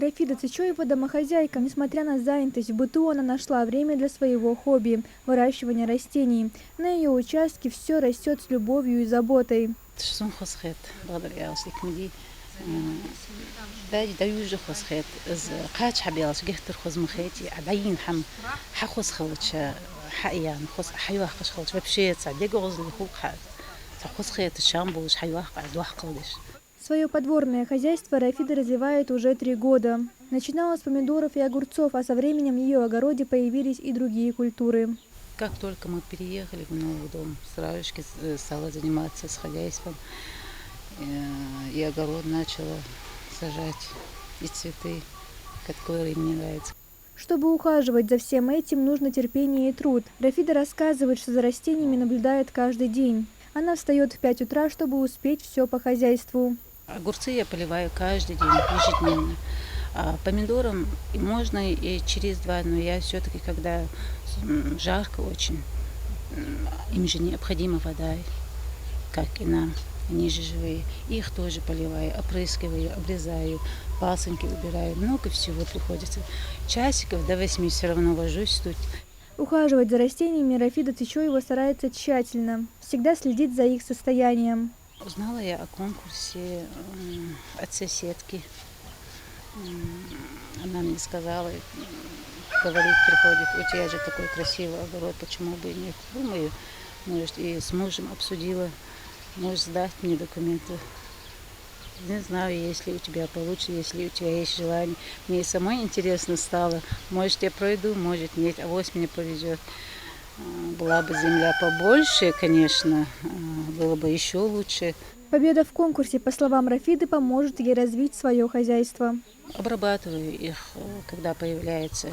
Рафида Цичоева – домохозяйка. Несмотря на занятость в быту, она нашла время для своего хобби – выращивания растений. На ее участке все растет с любовью и заботой. Свое подворное хозяйство Рафида развивает уже 3 года. Начинала с помидоров и огурцов, а со временем в ее огороде появились и другие культуры. Как только мы переехали в новый дом, сразу стала заниматься с хозяйством. И огород начала сажать, и цветы, которые мне нравятся. Чтобы ухаживать за всем этим, нужно терпение и труд. Рафида рассказывает, что за растениями наблюдает каждый день. Она встает в 5 утра, чтобы успеть все по хозяйству. Огурцы я поливаю каждый день, ежедневно. А помидорам можно и через 2, но я все-таки, когда жарко очень, им же необходима вода, как и нам. Они же живые. Их тоже поливаю, опрыскиваю, обрезаю, пасынки убираю. Много всего приходится. Часиков до 8 все равно вожусь тут. Ухаживать за растениями Рафида Цичоева старается тщательно. Всегда следит за их состоянием. Узнала я о конкурсе от соседки. Она мне сказала, говорит, приходит: у тебя же такой красивый огород, почему бы и нет? Думаю, может, и с мужем обсудила, может, сдать мне документы. Не знаю, если у тебя получится, если у тебя есть желание. Мне самой интересно стало. Может, я пройду, может, нет, авось мне повезет. Была бы земля побольше, конечно, было бы еще лучше. Победа в конкурсе, по словам Рафиды, поможет ей развить свое хозяйство. Обрабатываю их, когда появляются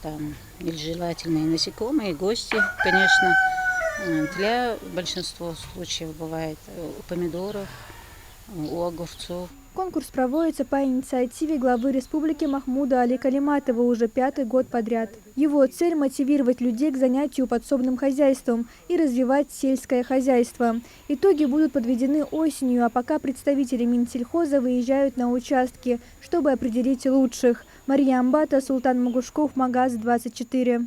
там нежелательные насекомые, гости, конечно. Для большинства случаев бывает у помидоров, у огурцов. Конкурс проводится по инициативе главы республики Махмуда Али Калиматова уже 5-й год подряд. Его цель – мотивировать людей к занятию подсобным хозяйством и развивать сельское хозяйство. Итоги будут подведены осенью, а пока представители Минсельхоза выезжают на участки, чтобы определить лучших. Мария Амбата, Султан Магушков, Магаз 24.